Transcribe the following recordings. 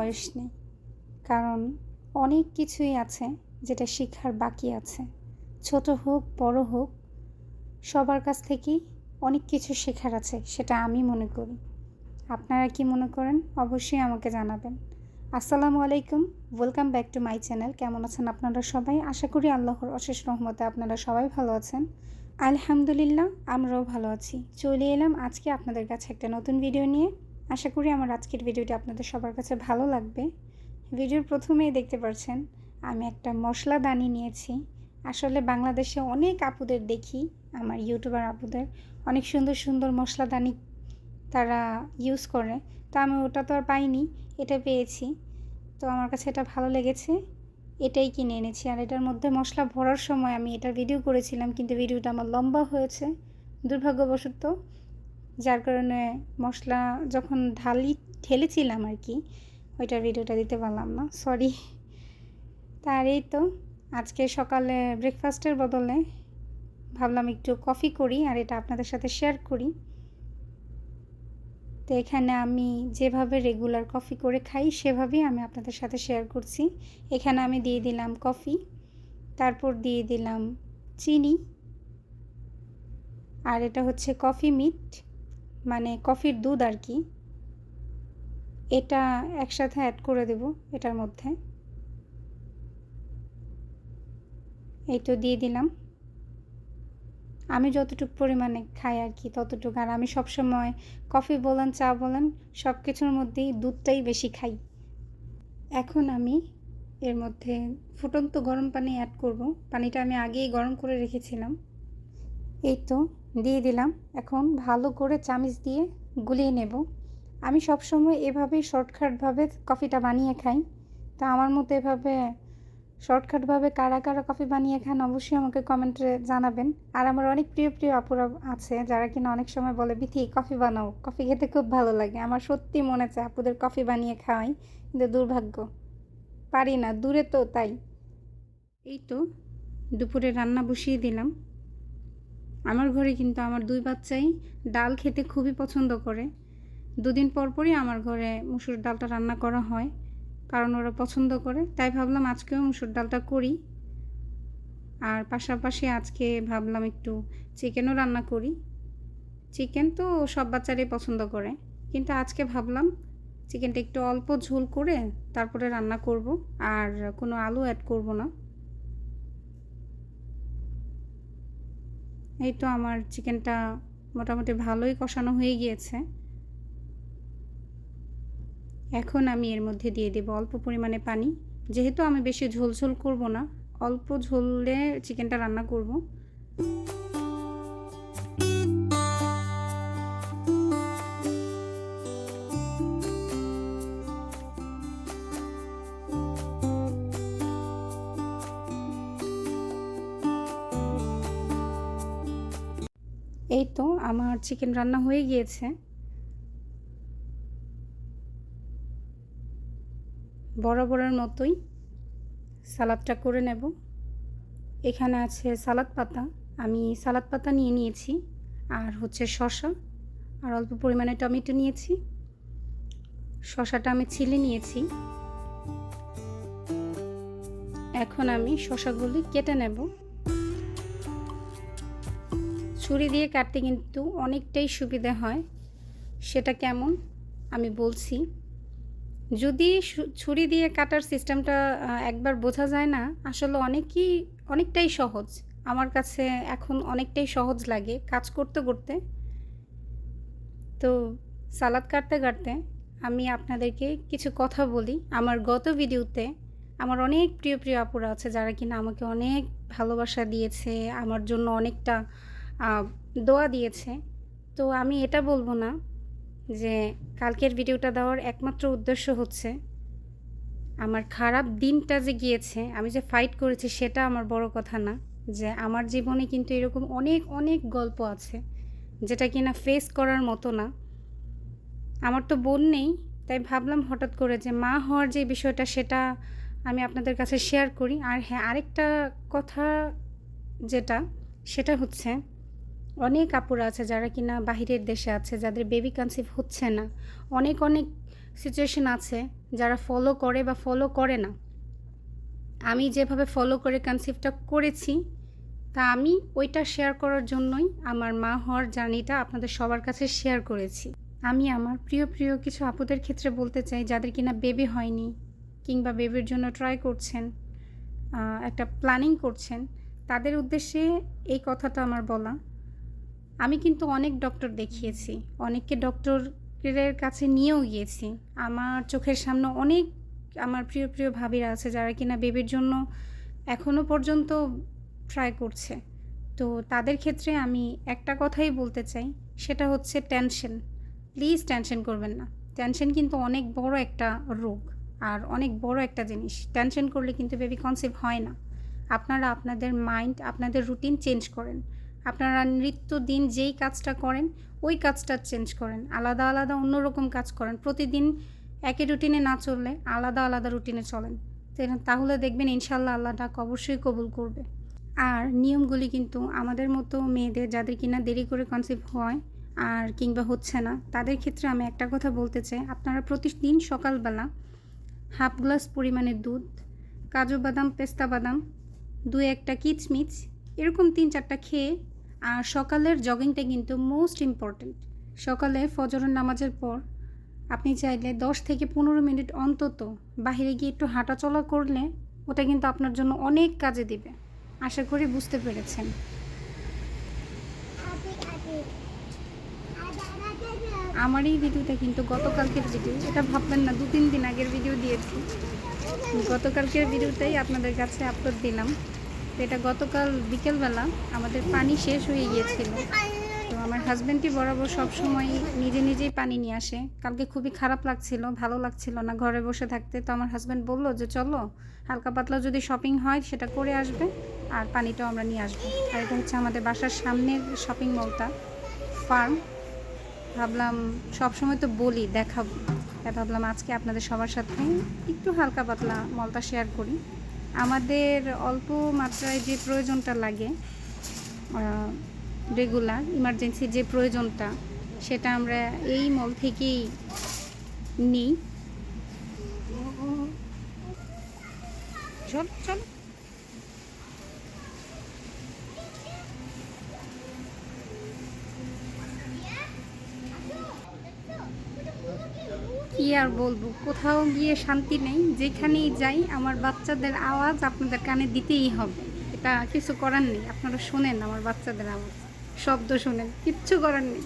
বয়স নেই, কারণ অনেক কিছুই আছে যেটা শেখার বাকি আছে। ছোট হোক বড় হোক, সবার কাছ থেকেই অনেক কিছু শেখার আছে, সেটা আমি মনে করি। আপনারা কি মনে করেন অবশ্যই আমাকে জানাবেন। আসসালামু আলাইকুম, welcome back to my channel. কেমন আছেন আপনারা সবাই? আশা করি আল্লাহর অশেষ রহমতে আপনারা সবাই ভালো আছেন। আলহামদুলিল্লাহ, আমরাও ভালো আছি। চলে এলাম আজকে আপনাদের কাছে একটা নতুন ভিডিও নিয়ে। আশা করি আমার আজকের ভিডিওটি আপনাদের সবার কাছে ভালো লাগবে। ভিডিওর প্রথমেই দেখতে পাচ্ছেন আমি একটা মশলাদানি নিয়েছি। আসলে বাংলাদেশে অনেক আপুদের দেখি, আমার ইউটিউবার আপুদের অনেক সুন্দর সুন্দর মশলাদানি তারা ইউজ করে। তো আমি ওটা তো আর পাইনি, এটা পেয়েছি। তো আমার কাছে এটা ভালো লেগেছে, এটাই কিনে এনেছি। আর এটার মধ্যে মশলা ভরার সময় আমি এটার ভিডিও করেছিলাম, কিন্তু ভিডিওটা আমার লম্বা হয়েছে দুর্ভাগ্যবশত, যার কারণে মশলা যখন ঢেলেছিলাম আর কি, ওইটার ভিডিওটা দিতে পারলাম না, সরি। তার এই তো আজকে সকালে ব্রেকফাস্টের বদলে ভাবলাম একটু কফি করি আর এটা আপনাদের সাথে শেয়ার করি। তো এখানে আমি যেভাবে রেগুলার কফি করে খাই সেভাবেই আমি আপনাদের সাথে শেয়ার করছি। এখানে আমি দিয়ে দিলাম কফি, তারপর দিয়ে দিলাম চিনি, আর এটা হচ্ছে কফি মিট, মানে কফির দুধ আর কি। এটা একসাথে অ্যাড করে দেব এটার মধ্যে। এই তো দিয়ে দিলাম। আমি যতটুকু পরিমাণে খাই আর কি ততটুকু। আর আমি সবসময় কফি বলেন চা বলেন সব কিছুর মধ্যেই দুধটাই বেশি খাই। এখন আমি এর মধ্যে ফুটন্ত গরম পানি অ্যাড করব। পানিটা আমি আগেই গরম করে রেখেছিলাম। এই তো দিয়ে দিলাম। এখন ভালো করে চামচ দিয়ে গুলিয়ে নেব। আমি সবসময় এভাবেই শর্টকাটভাবে কফিটা বানিয়ে খাই। তা আমার মতো এভাবে শর্টকাটভাবে কারা কারা কফি বানিয়ে খান অবশ্যই আমাকে কমেন্টে জানাবেন। আর আমার অনেক প্রিয় প্রিয় আপুরা আছে যারা কিনা অনেক সময় বলে, বিথি কফি বানাও, কফি খেতে খুব ভালো লাগে। আমার সত্যি মনে চায় আপুদের কফি বানিয়ে খাওয়াই, কিন্তু দুর্ভাগ্য পারি না, দূরে তো তাই। এই তো দুপুরে রান্না বসিয়ে দিলাম। আমার ঘরে কিন্তু আমার দুই বাচ্চাই ডাল খেতে খুবই পছন্দ করে। দুদিন পর পরই আমার ঘরে মুসুর ডালটা রান্না করা হয়, কারণ ওরা পছন্দ করে। তাই ভাবলাম আজকেও মুসুর ডালটা করি। আর পাশাপাশি আজকে ভাবলাম একটু চিকেনও রান্না করি। চিকেন তো সব বাচ্চারাই পছন্দ করে, কিন্তু আজকে ভাবলাম চিকেনটা একটু অল্প ঝোল করে তারপরে রান্না করব, আর কোনো আলু অ্যাড করব না। এই তো আমার চিকেনটা মোটামুটি ভালোই কষানো হয়ে গিয়েছে। এখন আমি এর মধ্যে দিয়ে দেব অল্প পরিমাণে পানি। যেহেতু আমি বেশি ঝোল ঝোল করব না, অল্প ঝোলে চিকেনটা রান্না করব। এই তো আমার চিকেন রান্না হয়ে গিয়েছে। বরাবরের মতোই সালাদটা করে নেব। এখানে আছে সালাদ পাতা, আমি সালাদ পাতা নিয়ে নিয়েছি, আর হচ্ছে শসা, আর অল্প পরিমাণে টমেটো নিয়েছি। শসাটা আমি ছিলে নিয়েছি। এখন আমি শসাগুলি কেটে নেব। ছুরি দিয়ে কাটতে কিন্তু অনেকটাই সুবিধা হয়। সেটা কেমন আমি বলছি। যদি ছুরি দিয়ে কাটার সিস্টেমটা একবার বোঝা যায় না, আসলে অনেকটাই সহজ। আমার কাছে এখন অনেকটাই সহজ লাগে কাজ করতে করতে। তো সালাদ কাটতে কাটতে আমি আপনাদেরকে কিছু কথা বলি। আমার গত ভিডিওতে আমার অনেক প্রিয় প্রিয় আপুরা আছে যারা কিনা আমাকে অনেক ভালোবাসা দিয়েছে, আমার জন্য অনেকটা দোয়া দিয়েছে। তো আমি এটা বলবো না যে কালকের ভিডিওটা দেওয়ার একমাত্র উদ্দেশ্য হচ্ছে আমার খারাপ দিনটা যে গিয়েছে, আমি যে ফাইট করেছি সেটা আমার বড় কথা না। যে আমার জীবনে কিন্তু এরকম অনেক অনেক গল্প আছে যেটা কিনা ফেস করার মতো না। আমার তো বোন নেই, তাই ভাবলাম হঠাৎ করে যে মা হওয়ার যে বিষয়টা সেটা আমি আপনাদের কাছে শেয়ার করি। আর হ্যাঁ, আরেকটা কথা সেটা হচ্ছে অনেক আপুরা আছে যারা কিনা বাহিরের দেশে আছে, যাদের বেবি কনসিভ হচ্ছে না। অনেক অনেক সিচুয়েশন আছে যারা ফলো করে বা ফলো করে না। আমি যেভাবে ফলো করে কনসিভটা করেছি, তা আমি ওইটা শেয়ার করার জন্যই আমার মা হওয়ার জার্নিটা আপনাদের সবার কাছে শেয়ার করেছি। আমি আমার প্রিয় কিছু আপুদের ক্ষেত্রে বলতে চাই, যাদের কিনা বেবি হয়নি কিংবা বেবির জন্য ট্রাই করছেন, একটা প্ল্যানিং করছেন, তাদের উদ্দেশ্যে এই কথাটা আমার বলা। আমি কিন্তু অনেক ডক্টর দেখিয়েছি, অনেককে ডক্টরের কাছে নিয়েও গিয়েছি। আমার চোখের সামনে অনেক আমার প্রিয় ভাবিরা আছে যারা কিনা বেবির জন্য এখনও পর্যন্ত ট্রাই করছে। তো তাদের ক্ষেত্রে আমি একটা কথাই বলতে চাই, সেটা হচ্ছে টেনশন। প্লিজ টেনশন করবেন না। টেনশন কিন্তু অনেক বড় একটা রোগ আর অনেক বড় একটা জিনিস। টেনশন করলে কিন্তু বেবি কনসিভ হয় না। আপনারা আপনাদের মাইন্ড, আপনাদের রুটিন চেঞ্জ করেন। আপনারা নিত্যদিন যেই কাজটা করেন ওই কাজটা চেঞ্জ করেন, আলাদা অন্যরকম কাজ করেন। প্রতিদিন একই রুটিনে না চললে আলাদা রুটিনে চলেন, তাহলে দেখবেন ইনশাল্লাহ আল্লাহ ডাক অবশ্যই কবুল করবে। আর নিয়মগুলি কিন্তু আমাদের মতো মেয়েদের, যাদের কিনা দেরি করে কনসিভ হয় আর কিংবা হচ্ছে না, তাদের ক্ষেত্রে আমি একটা কথা বলতে চাই, আপনারা প্রতিদিন সকালবেলা হাফ গ্লাস পরিমাণে দুধ, কাজু বাদাম, পেস্তা বাদাম, 2-1টা কিচমিচ, এরকম 3-4টা খেয়ে, আর সকালের জগিংটা কিন্তু মোস্ট ইম্পর্ট্যান্ট। সকালে ফজরের নামাজের পর আপনি চাইলে 10 থেকে 15 মিনিট অন্তত বাহিরে গিয়ে একটু হাঁটাচলা করলে ওটা কিন্তু আপনার জন্য অনেক কাজে দিবে। আশা করি বুঝতে পেরেছেন। আমার এই ভিডিওটা কিন্তু গতকালকের ভিডিও, এটা ভাববেন না 2-3 দিন আগের ভিডিও দিয়েছি। গতকালকের ভিডিওটাই আপনাদের কাছে আপলোড দিলাম। তো এটা গতকাল বিকেলবেলা আমাদের পানি শেষ হয়ে গিয়েছিল। তো আমার হাজব্যান্ডই বরাবর সবসময় নিজেই পানি নিয়ে আসে। কালকে খুবই খারাপ লাগছিল, ভালো লাগছিল না ঘরে বসে থাকতে। তো আমার হাজব্যান্ড বলল যে চলো হালকা পাতলা যদি শপিং হয় সেটা করে আসবে, আর পানিটাও আমরা নিয়ে আসবো। আর এটা হচ্ছে আমাদের বাসার সামনের শপিং মলটা, ফার্ম। ভাবলাম সবসময় তো বলি দেখাবো, তাই ভাবলাম আজকে আপনাদের সবার সাথে একটু হালকা পাতলা মলটা শেয়ার করি। আমাদের অল্প মাত্রায় যে প্রয়োজনটা লাগে, রেগুলার ইমার্জেন্সি যে প্রয়োজনটা, সেটা আমরা এই মল থেকেই নিই। চল চল কি আর বলবো, কোথাও গিয়ে শান্তি নেই। যেখানেই যাই আমার বাচ্চাদের আওয়াজ আপনাদের কানে দিতেই হবে, এটা কিছু করার নেই। আপনারা শোনেন আমার বাচ্চাদের আওয়াজ, শব্দ শোনেন, কিচ্ছু করার নেই।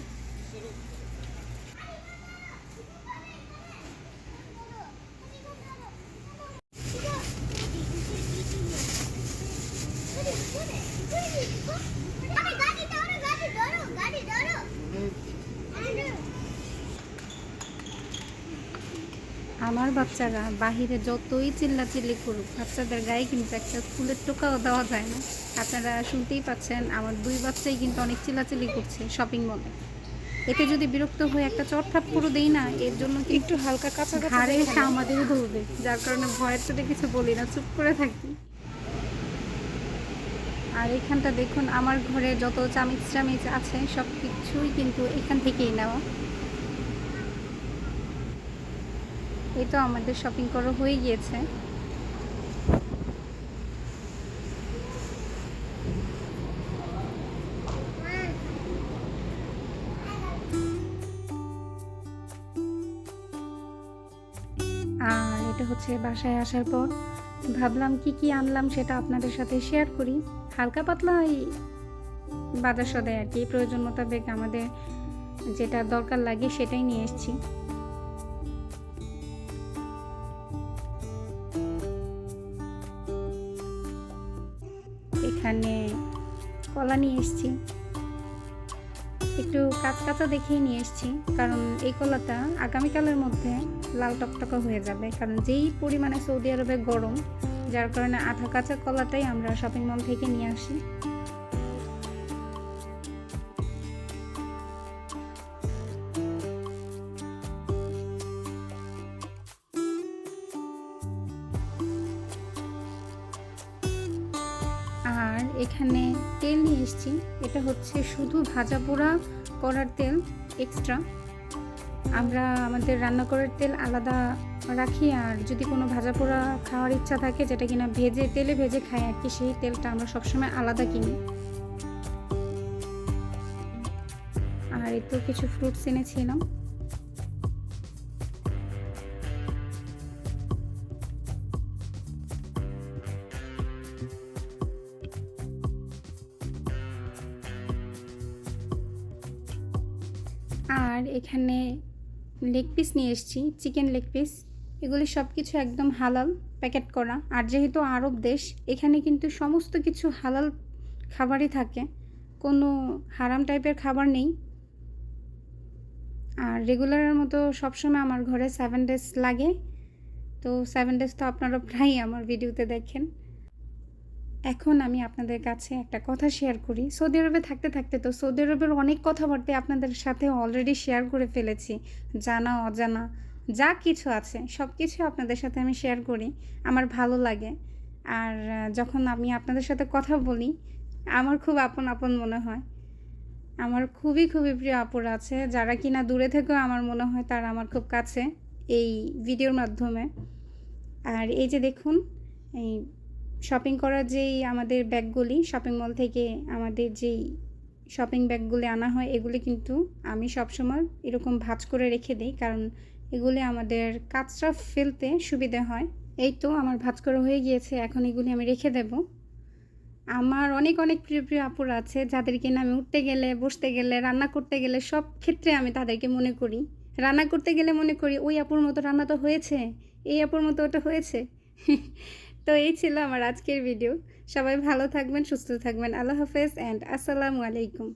আমার বাচ্চারা বাহিরে যতই চিল্লাচিল্লি করুক, বাচ্চাদের গায়ে কিন্তু একটা ফুলের টোকাও দেওয়া যায় না। আপনারা শুনতেই পাচ্ছেন আমার 2 বাচ্চাই কিন্তু অনেক চিল্লাচিল্লি করছে শপিং মলে। এতে যদি বিরক্ত হয়ে একটা চড়থাপ্পড়ও দেই না, এর জন্য একটু হালকা কাঁচা ঘাড়ে এসে আমাদেরই ধরবে। যার কারণে ভয়ের চোটে কিছু বলি না, চুপ করে থাকি। আর এখানটা দেখুন, আমার ঘরে যত চামিচ আছে সব কিছুই কিন্তু এখান থেকেই নেওয়া। এই তো আমাদের শপিং করা হয়ে গিয়েছে। আর এটা হচ্ছে বাসায় আসার পর ভাবলাম কি আনলাম সেটা আপনাদের সাথে শেয়ার করি। হালকা পাতলা এই বাজার সদাই আর কি, প্রয়োজন মোতাবেক আমাদের যেটা দরকার লাগে সেটাই নিয়ে এসেছি। এখানে কলা নিয়ে এসেছি, একটু কাঁচা দেখেই নিয়ে এসেছি, কারণ এই কলাটা আগামীকালের মধ্যে লাল টকটকা হয়ে যাবে। কারণ যেই পরিমাণে সৌদি আরবে গরম, যার কারণে আধা কাঁচা কলাটাই আমরা শপিং মল থেকে নিয়ে আসি। আর এখানে তেল নিয়ে এসেছি, এটা হচ্ছে শুধু ভাজা পোড়া করার তেল এক্সট্রা। আমরা আমাদের রান্না করার তেল আলাদা রাখি, আর যদি কোনো ভাজা পোড়া খাওয়ার ইচ্ছা থাকে যেটা কিনা তেলে ভেজে খাই আর কি, সেই তেলটা আমরা সবসময় আলাদা কিনি। আর এই তো কিছু ফ্রুটস এনেছিলাম। আর এখানে লেগ পিস নিয়ে এসেছি, চিকেন লেগ পিস। এগুলি সব কিছু একদম হালাল প্যাকেট করা। আর যেহেতু আরব দেশ, এখানে কিন্তু সমস্ত কিছু হালাল খাবারই থাকে, কোনো হারাম টাইপের খাবার নেই। আর রেগুলারের মতো সবসময় আমার ঘরে 7 ডেজ লাগে। তো 7 ডেজ তো আপনারা প্রায়ই আমার ভিডিওতে দেখেন। এখন আমি আপনাদের কাছে একটা কথা শেয়ার করি। সৌদি আরবে থাকতে থাকতে তো সৌদি আরবের অনেক কথাবার্তা আপনাদের সাথে অলরেডি শেয়ার করে ফেলেছি। জানা অজানা যা কিছু আছে সব কিছু আপনাদের সাথে আমি শেয়ার করি। আমার ভালো লাগে। আর যখন আমি আপনাদের সাথে কথা বলি, আমার খুব আপন আপন মনে হয়। আমার খুবই প্রিয় আপুরা আছে যারা কিনা দূরে থেকেও আমার মনে হয় তারা আমার খুব কাছে এই ভিডিওর মাধ্যমে। আর এই যে দেখুন, এই শপিং করার যেই আমাদের ব্যাগগুলি, শপিং মল থেকে আমাদের যেই শপিং ব্যাগগুলি আনা হয়, এগুলি কিন্তু আমি সবসময় এরকম ভাঁজ করে রেখে দিই, কারণ এগুলি আমাদের কাজটা ফেলতে সুবিধা হয়। এই তো আমার ভাঁজ করা হয়ে গিয়েছে, এখন এগুলি আমি রেখে দেব। আমার অনেক প্রিয় আপুরা আছে যাদেরকে না আমি উঠতে গেলে, বসতে গেলে, রান্না করতে গেলে সব ক্ষেত্রে আমি তাদেরকে মনে করি। রান্না করতে গেলে মনে করি ওই আপুর মতো রান্না তো হয়েছে, এই আপুর মতো ওটা হয়েছে। তো এই ছিল আমার আজকের ভিডিও। সবাই ভালো থাকবেন, সুস্থ থাকবেন। আল্লাহ হাফেজ অ্যান্ড আসসালামু আলাইকুম।